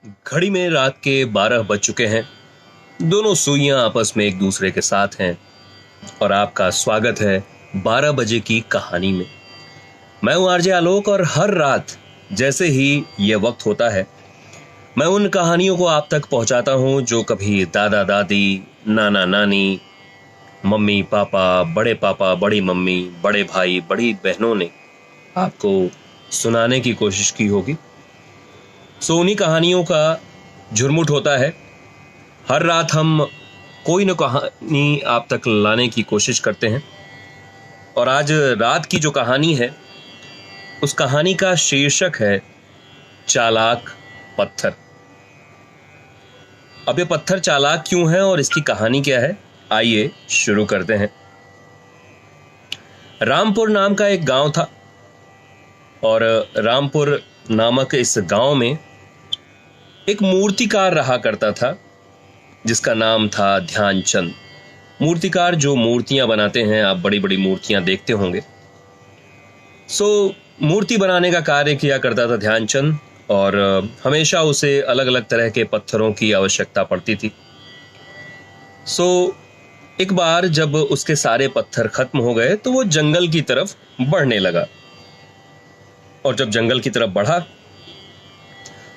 घड़ी में रात के 12 बज चुके हैं। दोनों सुइयां आपस में एक दूसरे के साथ हैं और आपका स्वागत है 12 बजे की कहानी में। मैं हूं आरजे आलोक और हर रात जैसे ही यह वक्त होता है मैं उन कहानियों को आप तक पहुंचाता हूं जो कभी दादा दादी, नाना नानी, मम्मी पापा, बड़ी मम्मी, बड़े भाई, बड़ी बहनों ने आपको सुनाने की कोशिश की होगी। सो उन्हीं कहानियों का झुरमुट होता है। हर रात हम कोई न कहानी आप तक लाने की कोशिश करते हैं और आज रात की जो कहानी है उस कहानी का शीर्षक है चालाक पत्थर। अब ये पत्थर चालाक क्यों है और इसकी कहानी क्या है, आइए शुरू करते हैं। रामपुर नाम का एक गांव था और रामपुर नामक इस गांव में एक मूर्तिकार रहा करता था जिसका नाम था ध्यानचंद। मूर्तिकार जो मूर्तियां बनाते हैं, आप बड़ी बड़ी मूर्तियां देखते होंगे। मूर्ति बनाने का कार्य किया करता था ध्यानचंद और हमेशा उसे अलग अलग तरह के पत्थरों की आवश्यकता पड़ती थी। एक बार जब उसके सारे पत्थर खत्म हो गए तो वो जंगल की तरफ बढ़ने लगा और जब जंगल की तरफ बढ़ा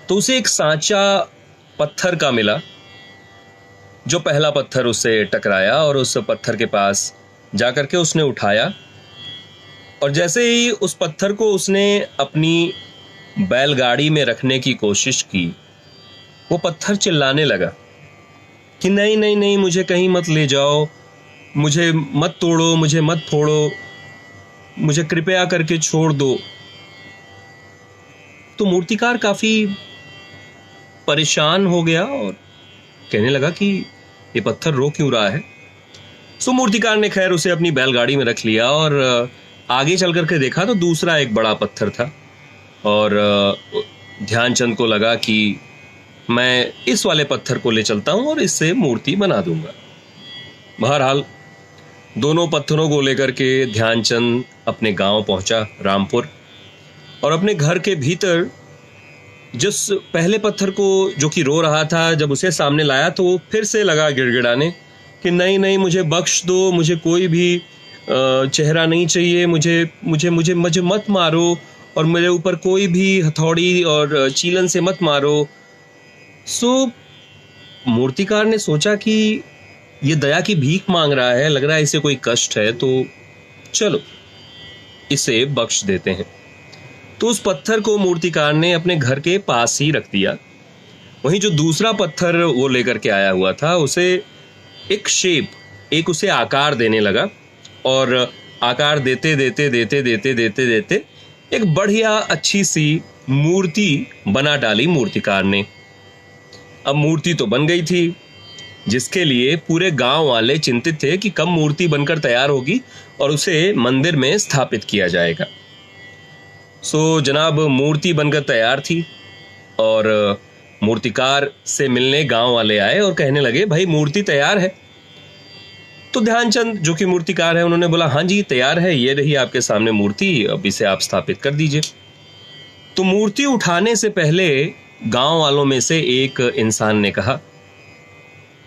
तो उसे एक सांचा पत्थर का मिला। जो पहला पत्थर उससे टकराया और उस पत्थर के पास जाकर के उसने उठाया और जैसे ही उस पत्थर को उसने अपनी बैलगाड़ी में रखने की कोशिश की, वो पत्थर चिल्लाने लगा कि नहीं नहीं नहीं, मुझे कहीं मत ले जाओ, मुझे मत तोड़ो, मुझे मत फोड़ो, मुझे कृपया करके छोड़ दो। तो मूर्तिकार काफी परेशान हो गया और कहने लगा कि ये पत्थर रो क्यों रहा है। मूर्तिकार ने खैर उसे अपनी बैलगाड़ी में रख लिया और आगे चल करके देखा तो दूसरा एक बड़ा पत्थर था और ध्यानचंद को लगा कि मैं इस वाले पत्थर को ले चलता हूं और इससे मूर्ति बना दूंगा। बहरहाल दोनों पत्थरों को लेकर के ध्यानचंद अपने गांव पहुंचा रामपुर और अपने घर के भीतर जिस पहले पत्थर को जो कि रो रहा था जब उसे सामने लाया तो वो फिर से लगा गिड़गिड़ाने कि नहीं नहीं, मुझे बख्श दो, मुझे कोई भी चेहरा नहीं चाहिए, मुझे मुझे मुझे मुझे मत मारो और मेरे ऊपर कोई भी हथौड़ी और चीलन से मत मारो। मूर्तिकार ने सोचा कि ये दया की भीख मांग रहा है, लग रहा है इसे कोई कष्ट है, तो चलो इसे बख्श देते हैं। तो उस पत्थर को मूर्तिकार ने अपने घर के पास ही रख दिया। वहीं जो दूसरा पत्थर वो लेकर के आया हुआ था उसे एक शेप, एक उसे आकार देने लगा और आकार देते देते देते देते देते देते एक बढ़िया अच्छी सी मूर्ति बना डाली मूर्तिकार ने। अब मूर्ति तो बन गई थी जिसके लिए पूरे गांव वाले चिंतित थे कि कब मूर्ति बनकर तैयार होगी और उसे मंदिर में स्थापित किया जाएगा। जनाब मूर्ति बनकर तैयार थी और मूर्तिकार से मिलने गांव वाले आए और कहने लगे भाई मूर्ति तैयार है। तो ध्यानचंद जो कि मूर्तिकार है उन्होंने बोला हाँ जी तैयार है, ये रही आपके सामने मूर्ति, अब इसे आप स्थापित कर दीजिए। तो मूर्ति उठाने से पहले गांव वालों में से एक इंसान ने कहा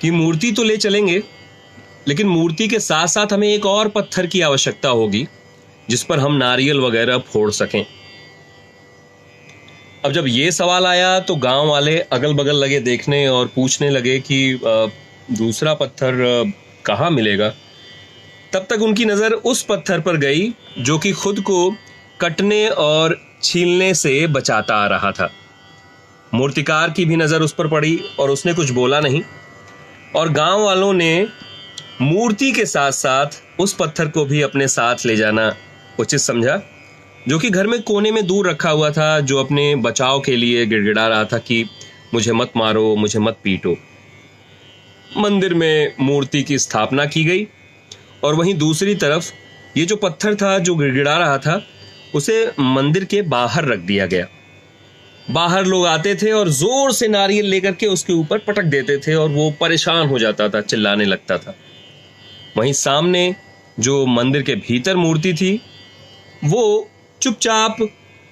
कि मूर्ति तो ले चलेंगे लेकिन मूर्ति के साथ साथ हमें एक और पत्थर की आवश्यकता होगी जिस पर हम नारियल वगैरह फोड़ सकें। अब जब ये सवाल आया तो गांव वाले अगल बगल लगे देखने और पूछने लगे कि दूसरा पत्थर कहाँ मिलेगा। तब तक उनकी नज़र उस पत्थर पर गई जो कि खुद को कटने और छीलने से बचाता आ रहा था। मूर्तिकार की भी नज़र उस पर पड़ी और उसने कुछ बोला नहीं और गांव वालों ने मूर्ति के साथ साथ उस पत्थर को भी अपने साथ ले जाना उचित समझा, जो कि घर में कोने में दूर रखा हुआ था, जो अपने बचाव के लिए गिड़गिड़ा रहा था कि मुझे मत मारो, मुझे मत पीटो। मंदिर में मूर्ति की स्थापना की गई और वहीं दूसरी तरफ ये जो पत्थर था जो गिड़गिड़ा रहा था उसे मंदिर के बाहर रख दिया गया। बाहर लोग आते थे और जोर से नारियल लेकर के उसके ऊपर पटक देते थे और वो परेशान हो जाता था, चिल्लाने लगता था। वहीं सामने जो मंदिर के भीतर मूर्ति थी वो चुपचाप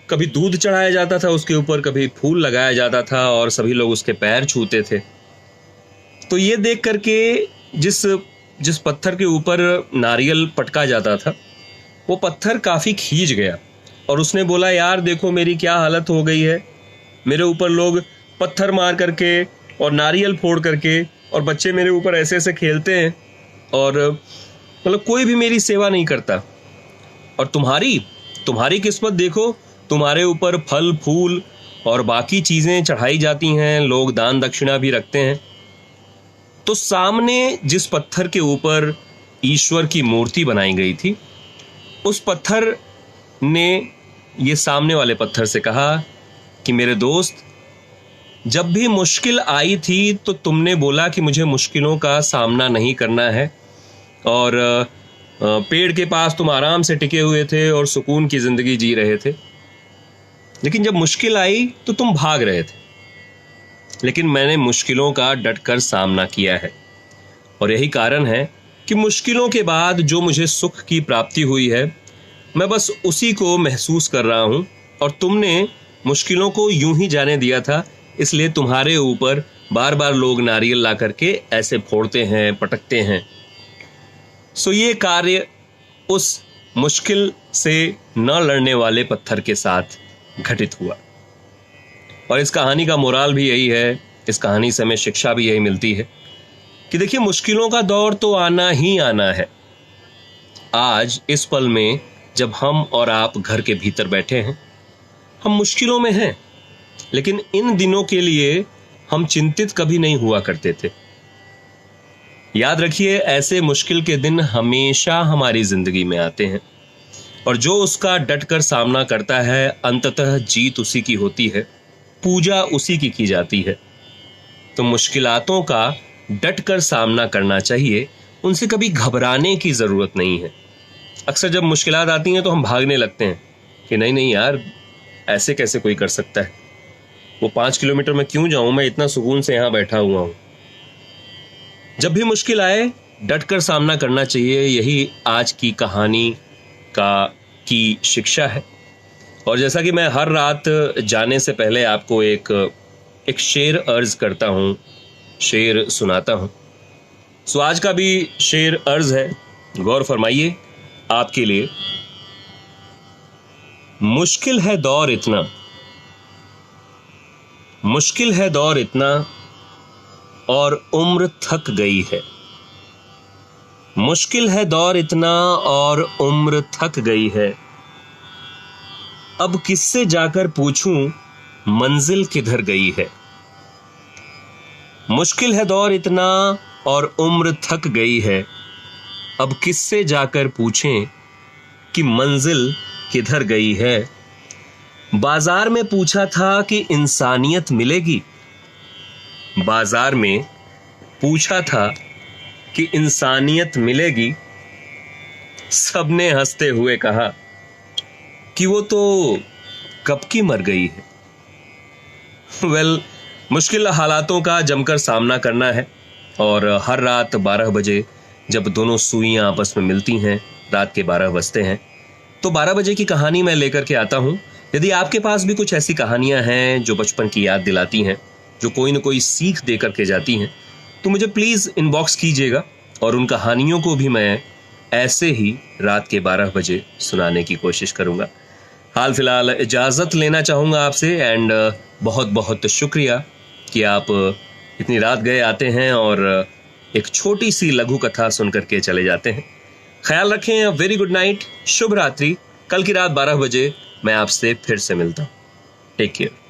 कभी दूध चढ़ाया जाता था उसके ऊपर, कभी फूल लगाया जाता था और सभी लोग उसके पैर छूते थे। तो ये देख करके जिस पत्थर के ऊपर नारियल पटका जाता था वो पत्थर काफ़ी खींच गया और उसने बोला, यार देखो मेरी क्या हालत हो गई है, मेरे ऊपर लोग पत्थर मार करके और नारियल फोड़ करके और बच्चे मेरे ऊपर ऐसे ऐसे खेलते हैं और मतलब कोई भी मेरी सेवा नहीं करता। और तुम्हारी किस्मत देखो, तुम्हारे ऊपर फल फूल और बाकी चीज़ें चढ़ाई जाती हैं, लोग दान दक्षिणा भी रखते हैं। तो सामने जिस पत्थर के ऊपर ईश्वर की मूर्ति बनाई गई थी, उस पत्थर ने ये सामने वाले पत्थर से कहा कि मेरे दोस्त, जब भी मुश्किल आई थी तो तुमने बोला कि मुझे मुश्किलों का सामना नहीं करना है और पेड़ के पास तुम आराम से टिके हुए थे और सुकून की ज़िंदगी जी रहे थे, लेकिन जब मुश्किल आई तो तुम भाग रहे थे। लेकिन मैंने मुश्किलों का डटकर सामना किया है और यही कारण है कि मुश्किलों के बाद जो मुझे सुख की प्राप्ति हुई है, मैं बस उसी को महसूस कर रहा हूँ। और तुमने मुश्किलों को यूं ही जाने दिया था, इसलिए तुम्हारे ऊपर बार बार लोग नारियल ला करके ऐसे फोड़ते हैं, पटकते हैं। सो ये कार्य उस मुश्किल से न लड़ने वाले पत्थर के साथ घटित हुआ। और इस कहानी का मोराल भी यही है, इस कहानी से हमें शिक्षा भी यही मिलती है कि देखिए, मुश्किलों का दौर तो आना ही आना है। आज इस पल में जब हम और आप घर के भीतर बैठे हैं, हम मुश्किलों में हैं, लेकिन इन दिनों के लिए हम चिंतित कभी नहीं हुआ करते थे। याद रखिए, ऐसे मुश्किल के दिन हमेशा हमारी जिंदगी में आते हैं और जो उसका डटकर सामना करता है, अंततः जीत उसी की होती है, पूजा उसी की जाती है। तो मुश्किलातों का डटकर सामना करना चाहिए, उनसे कभी घबराने की ज़रूरत नहीं है। अक्सर जब मुश्किलात आती हैं तो हम भागने लगते हैं कि नहीं यार, ऐसे कैसे कोई कर सकता है, वो 5 किलोमीटर में क्यों जाऊं, मैं इतना सुकून से यहाँ बैठा हुआ हूं। जब भी मुश्किल आए डटकर सामना करना चाहिए, यही आज की कहानी की शिक्षा है। और जैसा कि मैं हर रात जाने से पहले आपको एक शेर अर्ज करता हूँ, शेर सुनाता हूँ। सो आज का भी शेर अर्ज है, गौर फरमाइए आपके लिए। मुश्किल है दौर इतना, मुश्किल है दौर इतना और उम्र थक गई है। मुश्किल है दौर इतना और उम्र थक गई है। अब किससे जाकर पूछूं मंजिल किधर गई है। मुश्किल है दौर इतना और उम्र थक गई है। अब किससे जाकर पूछें कि मंजिल किधर गई है। बाजार में पूछा था कि इंसानियत मिलेगी। बाजार में पूछा था कि इंसानियत मिलेगी। सबने हंसते हुए कहा कि वो तो कब की मर गई है। वेल, मुश्किल हालातों का जमकर सामना करना है और हर रात 12 बजे जब दोनों सुइयां आपस में मिलती हैं, रात के 12 बजते हैं, तो 12 बजे की कहानी मैं लेकर के आता हूं। यदि आपके पास भी कुछ ऐसी कहानियां हैं जो बचपन की याद दिलाती हैं, जो कोई न कोई सीख दे करके जाती हैं, तो मुझे प्लीज़ इनबॉक्स कीजिएगा और उन कहानियों को भी मैं ऐसे ही रात के 12 बजे सुनाने की कोशिश करूंगा। हाल फिलहाल इजाज़त लेना चाहूँगा आपसे एंड बहुत बहुत शुक्रिया कि आप इतनी रात गए आते हैं और एक छोटी सी लघु कथा सुन करके चले जाते हैं। ख्याल रखें, वेरी गुड नाइट, शुभ रात्रि। कल की रात 12 बजे मैं आपसे फिर से मिलता हूँ। Take care.